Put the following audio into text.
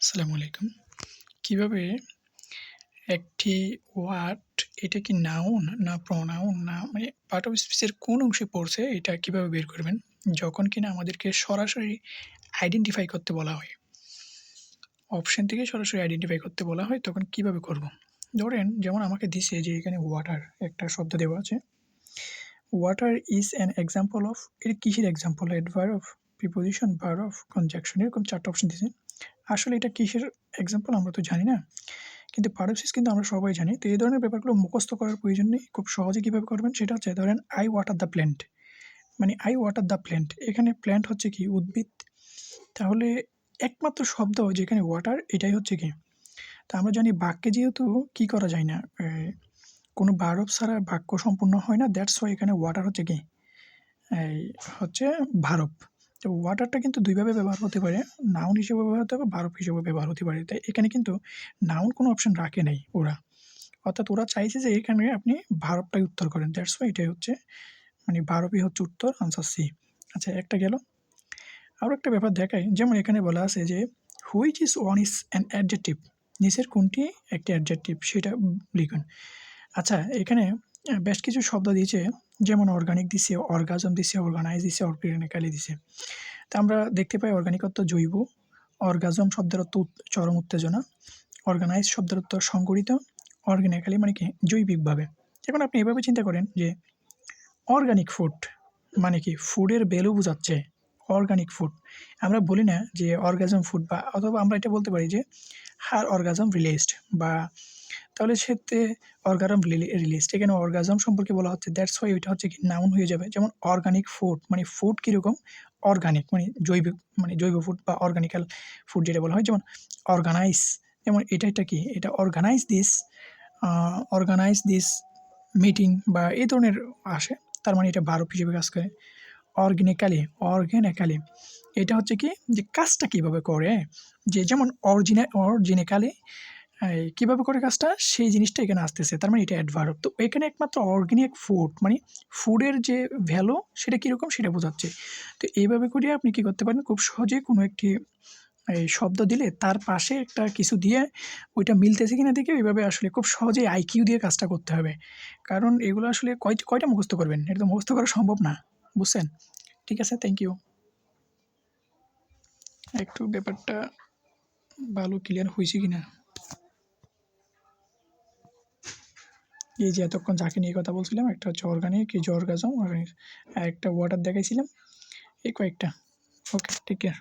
আসসালামু আলাইকুম। কিভাবে একটি ওয়ার্ড এটা কি নাউন না প্রোনাউন না মানে পার্ট অফ স্পিচ এর কোন অংশে পড়ছে এটা কিভাবে বের করবেন? যখন কিনা আমাদেরকে সরাসরি আইডেন্টিফাই করতে বলা হয়। অপশন থেকে সরাসরি আইডেন্টিফাই করতে বলা হয় তখন কিভাবে করব? ধরেন যেমন আমাকে দিছে যে এখানে ওয়াটার একটা শব্দ দেওয়া আছে। Water is an example of এটা কিসের example? Adverb, preposition, verb, conjunction এরকম ৪ টা অপশন দিছে। আসলে এটা কিসের এক্সাম্পল আমরা তো জানি না। কিন্তু পার্ট অফ স্পিচ কিন্তু আমরা সবাই জানি। তো এই ধরনের ব্যাপারগুলো মুখস্থ করার প্রয়োজন নেই। খুব সহজে কীভাবে করবেন সেটা হচ্ছে ধরেন আই ওয়াটার দ্য প্ল্যান্ট। মানে আই ওয়াটার দ্য প্ল্যান্ট। এখানে প্ল্যান্ট হচ্ছে কি উদ্ভিদ। তাহলে একমাত্র শব্দ যেখানে ওয়াটার এটাই হচ্ছে কি? তো আমরা জানি বাক্যে যেহেতু কি করা যায় না, কোনো ভার্ব ছাড়া বাক্য সম্পূর্ণ হয় না। দ্যাটস ওয়াই এখানে ওয়াটার হচ্ছে কি? এই হচ্ছে ভার্ব। তো ওয়াটারটা কিন্তু ২ ভাবে ব্যবহার হতে পারে। নাউন হিসেবেও ব্যবহার হতে পারে, ভার্ব হিসেবেও ব্যবহার হতে পারে। তাই এখানে কিন্তু নাউন কোনো অপশন রাখে নাই ওরা। অর্থাৎ ওরা চাইছে যে এখানে আপনি ভার্বটাই উত্তর করেন। দ্যাটস ওয়াই এটাই হচ্ছে মানে ভার্বই হচ্ছে উত্তর, আনসার সি। আচ্ছা একটা গেল। আরও একটা ব্যাপার দেখাই, যেমন এখানে বলা আছে যে which is one is an adjective. নিচের কোনটি একটি অ্যাডজেক্টিভ সেটা লিখুন। আচ্ছা এখানে বেশ কিছু শব্দ দিয়েছে, যেমন অর্গানিক দিছে, অর্গাজম দিছে, অর্গানাইজ দিছে, অর্গানিক্যালি দিছে। তা আমরা দেখতে পাই অর্গানিক অর্থ জৈব, অর্গাজম শব্দের অর্থ চরম উত্তেজনা, অর্গানাইজ শব্দের অর্থ সংগঠিত, অর্গানিক্যালি মানে কি জৈবিকভাবে। এখন আপনি এভাবে চিন্তা করেন যে অর্গানিক ফুড মানে কি ফুডের ভ্যালু বোঝাচ্ছে অর্গানিক ফুড। আমরা বলি না যে অর্গাজম ফুড বা অথবা আমরা এটা বলতে পারি যে হার অর্গাজম রিলিজড বা তাহলে সেতে অর্গাজম রিলিজড এখানে অর্গাজম সম্পর্কে বলা হচ্ছে। দ্যাটস ওয়াই ওইটা হচ্ছে কি নাউন হয়ে যাবে। যেমন অর্গানিক ফুড মানে ফুড কীরকম অর্গানিক মানে জৈবিক মানে জৈব ফুড বা অর্গানিক্যাল ফুড যেটা বলা হয়। যেমন অর্গানাইজ, যেমন এটা কি এটা অর্গানাইজ দিস মিটিং বা এই ধরনের আসে। তার মানে এটা ভার্ব হিসেবে কাজ করে। অর্গানিক্যালি এটা হচ্ছে কি যে কাজটা কীভাবে করে, যে যেমন অরিজিনালি কীভাবে করে কাজটা সেই জিনিসটা এখানে আসতেছে। তার মানে এটা অ্যাডভার্ব। তো এখানে একমাত্র অর্গানিক ফুড মানে ফুডের যে ভ্যালু সেটা কীরকম সেটা বোঝাচ্ছে। তো এইভাবে করে আপনি কী করতে পারেন, খুব সহজে কোনো একটি শব্দ দিলে তার পাশে একটা কিছু দিয়ে ওইটা মিলতেছে কিনা দেখে ওইভাবে আসলে খুব সহজেই আইকিউ দিয়ে কাজটা করতে হবে। কারণ এগুলো আসলে কয়টা মুখস্থ করবেন? এটা তো মুখস্থ করা সম্ভব না। বুঝছেন? ঠিক আছে, থ্যাংক ইউ। একটু ব্যাপারটা ভালো ক্লিয়ার হইছে কিনা? এই যে এতক্ষণ যাকে নিয়ে কথা বলছিলাম, একটা হচ্ছে অর্গানিক, এই যে অর্গাজম, আর একটা ওয়াটার দেখাইছিলাম। এই কয়েকটা। ওকে, টেক কেয়ার।